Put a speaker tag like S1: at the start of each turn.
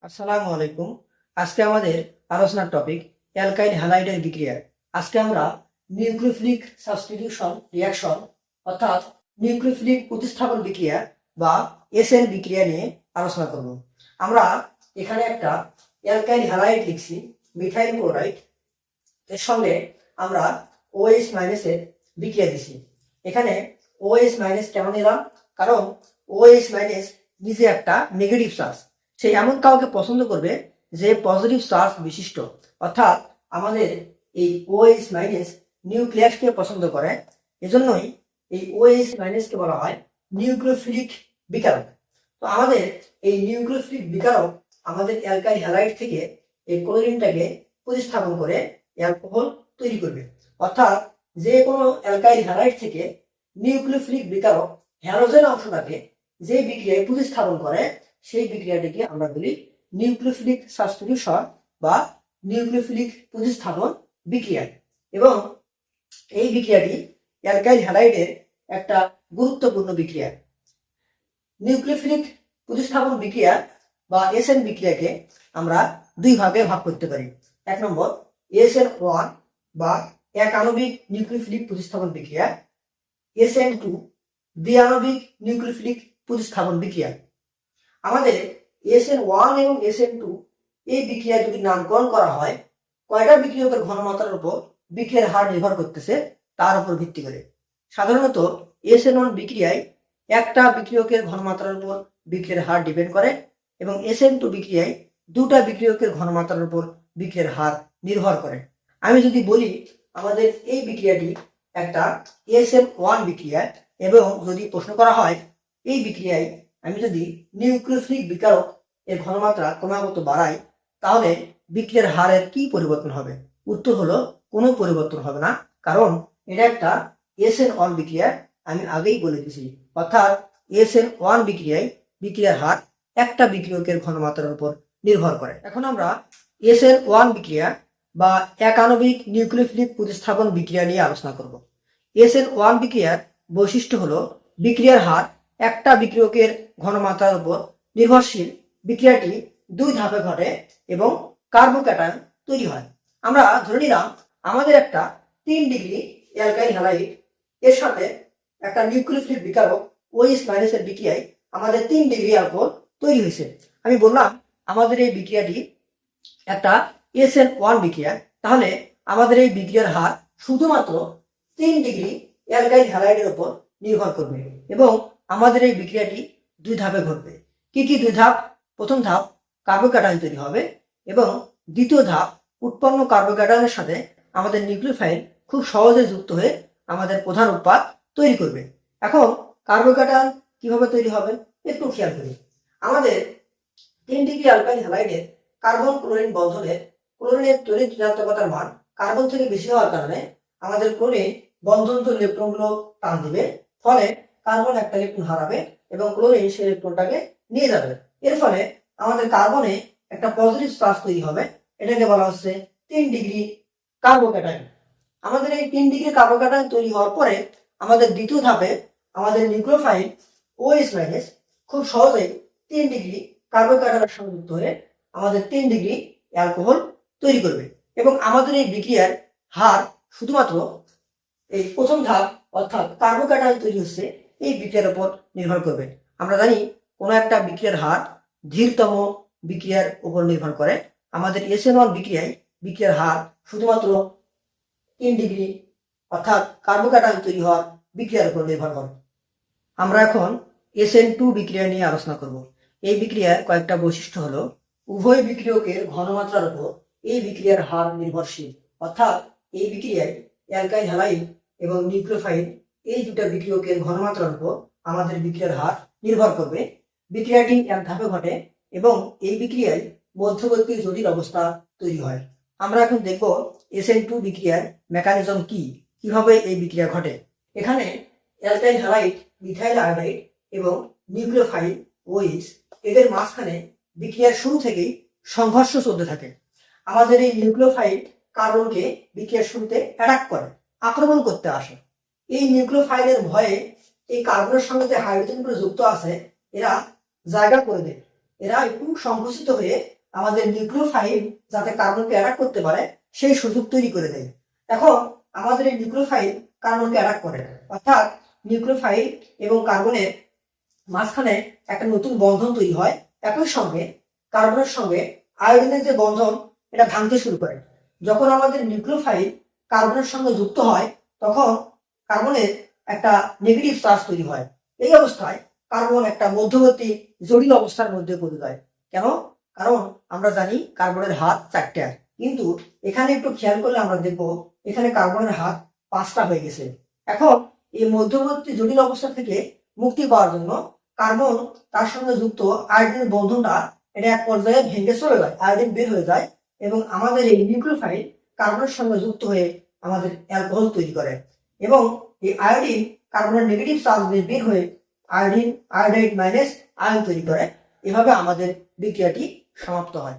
S1: আসসালামু আলাইকুম। আজকে আমাদের আলোচনার টপিক অ্যালকাইল হ্যালাইডের বিক্রিয়া। আজকে আমরা নিউক্লিওফিলিক সাবস্টিটিউশন রিঅ্যাকশন অর্থাৎ নিউক্লিওফিলিক প্রতিস্থাপন বিক্রিয়া বা এসএন বিক্রিয়া নিয়ে আলোচনা করব। আমরা এখানে একটা অ্যালকাইল হ্যালাইড লিখছি, মিথাইল ক্লোরাইড। এর সঙ্গে আমরা OH মাইনাসের বিক্রিয়া দিছি। এখানে OH মাইনাস কেন নিলাম? কারণ OH মাইনাস নিজে একটা নেগেটিভ চার্জ। সে এমন কাউকে পছন্দ করবে যে পজিটিভ চার্জ বিশিষ্ট, অর্থাৎ আমাদের এই OH মাইনাস নিউক্লিয়াসকে পছন্দ করে। এজন্যই এই OH মাইনাসকে বলা হয় নিউক্লিওফিলিক বিকারক। তো আমাদের এই নিউক্লিওফিলিক বিকারক আমাদের অ্যালকাইল হ্যালাইড থেকে এই ক্লোরিনটাকে প্রতিস্থাপন করে অ্যালকোহল তৈরি করবে। অর্থাৎ যে কোনো অ্যালকাইল হ্যালাইড থেকে নিউক্লিওফিলিক বিকারক হ্যালোজেন অংশটাকে যে বিক্রিয়ায় প্রতিস্থাপন করে সেই বিক্রিয়াটিকে আমরা বলি নিউক্লিওফিলিক সাবস্টিটিউশন বা নিউক্লিওফিলিক প্রতিস্থাপন বিক্রিয়া। এবং এই বিক্রিয়াটি অ্যালকাইল হ্যালাইডের একটা গুরুত্বপূর্ণ বিক্রিয়া। নিউক্লিওফিলিক প্রতিস্থাপন বিক্রিয়া বা এসএন বিক্রিয়াকে আমরা দুই ভাগে ভাগ করতে পারি। এক নম্বর SN1 বা এক আণবিক নিউক্লিওফিলিক প্রতিস্থাপন বিক্রিয়া, SN2 দ্বিআণবিক নিউক্লিওফিলিক প্রতিস্থাপন বিক্রিয়া। আমাদের SN1 এবং SN2 এই বিক্রিয়া দুটির নামকরণ করা হয় কয়টা বিক্রিয়কের ঘনমাত্রার উপর বিক্রিয়ার হার নির্ভর করতেছে তার উপর ভিত্তি করে। সাধারণত SN1 বিক্রিয়ায় একটা বিক্রিয়কের ঘনমাত্রার উপর বিক্রিয়ার হার ডিপেন্ড করে এবং SN2 বিক্রিয়ায় দুটা বিক্রিয়কের ঘনমাত্রার উপর বিক্রিয়ার হার নির্ভর করে। আমি যদি বলি আমাদের এই বিক্রিয়াটি একটা SN1 বিক্রিয়া এবং যদি প্রশ্ন করা হয় এই বিক্রিয়ায় আমি যদি নিউক্লিওফিলিক বিকারক এর ঘনমাত্রা ক্রমাগত বাড়াই তাহলে বিক্রিয়ার হারের কি পরিবর্তন হবে? উত্তর হলো কোনো পরিবর্তন হবে না, কারণ এটা একটা SN1 বিক্রিয়া। আমি আগেই বলে দিয়েছি, অর্থাৎ SN1 বিক্রিয়ায় বিক্রিয়ার হার একটা বিক্রিয়কের ঘনমাত্রার উপর নির্ভর করে। এখন আমরা SN1 বিক্রিয়া বা এক আণবিক নিউক্লিওফিলিক প্রতিস্থাপন বিক্রিয়া নিয়ে আলোচনা করব। SN1 বিক্রিয়ার বৈশিষ্ট্য হলো বিক্রিয়ার হার একটা বিক্রিয়কের ঘনমাত্রার উপর নির্ভরশীল। বিক্রিয়াটি দুই ধাপে ঘটে এবং কার্বোক্যাটায়ন তৈরি হয়। আমরা ধরে নিলাম আমাদের একটা 3 ডিগ্রি অ্যালকাইল হ্যালাইড এর সাথে একটা নিউক্লিওফিলিক বিকারক OH মাইনাসের বিক্রিয়ায় আমাদের 3 ডিগ্রি অ্যালকোহল তৈরি হয়েছে। আমি বললাম আমাদের এই বিক্রিয়াটি একটা SN1 বিক্রিয়া, তাহলে আমাদের এই বিক্রিয়ার হার শুধুমাত্র 3 ডিগ্রি অ্যালকাইল হ্যালাইডের উপর নির্ভর করবে এবং আমাদের এই বিক্রিয়াটি দুই ধাপে ঘটবে। কি কি দুই ধাপ? প্রথম ধাপ কার্বোক্যাটায়ন তৈরি হবে এবং দ্বিতীয় ধাপ উৎপন্ন কার্বোক্যাটায়নের সাথে আমাদের নিউক্লিওফাইল খুব সহজে যুক্ত হয়ে আমাদের প্রধান উৎপাদ তৈরি করবে। এখন কার্বোক্যাটায়ন কিভাবে তৈরি হবে একটু খেয়াল করি। আমাদের 3 ডিগ্রি অ্যালকাইল হ্যালাইডের কার্বন ক্লোরিন বন্ধনের ক্লোরিনের তড়িৎ ঋণাত্মকতার মান কার্বন থেকে বেশি হওয়ার কারণে আমাদের ক্লোরিন বন্ধনস্থ ইলেকট্রনগুলো টান দিবে, ফলে কার্বন একটা ইলেকট্রন হারাবে এবং ক্লোরিন সেই ইলেকট্রনটাকে নিয়ে যাবে। এর ফলে আমাদের কার্বনে একটা পজিটিভ চার্জ তৈরি হবে। এটাকে বলা হচ্ছে 3 ডিগ্রি কার্বোক্যাটায়ন। আমাদের এই 3 ডিগ্রি কার্বোক্যাটায়ন তৈরি হওয়ার পরে আমাদের দ্বিতীয় ধাপে আমাদের নিউক্লিওফাইল OH মাইনাস খুব সহজেই 3 ডিগ্রি কার্বোক্যাটায়নের সঙ্গে যুক্ত হয়ে আমাদের 3 ডিগ্রি অ্যালকোহল তৈরি করবে এবং আমাদের এই বিক্রিয়ার হার শুধুমাত্র এই প্রথম ধাপ অর্থাৎ কার্বোক্যাটায়ন তৈরি হচ্ছে এই বিক্রিয়ার উপর নির্ভর করবে। আমরা জানি কোনো একটা বিক্রিয়ার হার ধীরতম বিক্রিয়ার উপর নির্ভর করে। আমাদের SN1 বিক্রিয়ায় বিক্রিয়ার হার শুধুমাত্র 3 ডিগ্রি অর্থাৎ কার্বোক্যাটায়ন তৈরি হওয়ার বিক্রিয়ার উপর নির্ভর করে। আমরা এখন SN2 বিক্রিয়া নিয়ে আলোচনা করব। এই বিক্রিয়ার কয়েকটা বৈশিষ্ট্য হলো উভয় বিক্রিয়কের ঘনমাত্রার উপর এই বিক্রিয়ার হার নির্ভরশীল, অর্থাৎ এই বিক্রিয়ায় অ্যালকাইল হ্যালাইড এবং নিউক্লিওফাইল এই দুটা বিক্রিয়কের ঘনমাত্রার উপর আমাদের বিক্রিয়ার হার নির্ভর করবে। বিক্রিয়াটি এক ধাপে ঘটে এবং এই বিক্রিয়ায় মধ্যবর্তী জটিল অবস্থা তৈরি হয়। আমরা এখন দেখব SN2 বিক্রিয়ার মেকানিজম কি, কিভাবে এই বিক্রিয়া ঘটে। এখানে অ্যালকাইল হ্যালাইড, মিথাইল আয়োডাইড এবং নিউক্লিওফাইল OH এদের মাঝখানে বিক্রিয়ার শুরু থেকেই সংঘর্ষ চলতে থাকে। আমাদের এই নিউক্লিওফাইল কার্বনকে বিক্রিয়ার শুরুতে অ্যাটাক করে, আক্রমণ করতে আসে। এই নিউক্লিওফাইলের ভয়ে এই কার্বনের সঙ্গে যে হাইড্রোজেনগুলো যুক্ত আছে এরা জায়গা করে দেয় এরা একটু সংকুচিত হয়ে আমাদের নিউক্লিওফাইল যাতে কার্বনকে অ্যাটাক করতে পারে সেই সুযোগ তৈরি করে দেয়। এখন আমাদের এই নিউক্লিওফাইল কার্বনকে অ্যাটাক করে, অর্থাৎ নিউক্লিওফাইল এবং কার্বনের মাঝখানে একটা নতুন বন্ধন তৈরি হয়। একই সঙ্গে কার্বনের সঙ্গে আয়োডিনের যে বন্ধন এটা ভাঙতে শুরু করে। যখন আমাদের নিউক্লিওফাইল কার্বনের সঙ্গে যুক্ত হয় তখন কার্বনের একটা নেগেটিভ চার্জ তৈরি হয়। এই অবস্থায় কার্বন একটা মধ্যবর্তী জটিল অবস্থার মধ্যে পড়ে যায়। কেন? কারণ আমরা জানি কার্বনের হাত 4টা, কিন্তু এখানে একটু খেয়াল করলে আমরা দেখবো এখানে কার্বনের হাত 5টা হয়ে গেছে। এখন এই মধ্যবর্তী জটিল অবস্থা থেকে মুক্তি পাওয়ার জন্য কার্বন তার সঙ্গে যুক্ত আয়োডিনের বন্ধনটা এটা এক পর্যায়ে ভেঙে চলে যায়, আয়োডিন বের হয়ে যায় এবং আমাদের এই নিউক্লিওফাইল কার্বনের সঙ্গে যুক্ত হয়ে আমাদের অ্যালকোহল তৈরি করে এবং এই আয়োডিন কার্বনের নেগেটিভ চার্জ দিয়ে বের হয়ে আয়োডিন আয়োডাইড মাইনাস আয়ন তৈরি করে। এভাবে আমাদের বিক্রিয়াটি সমাপ্ত হয়।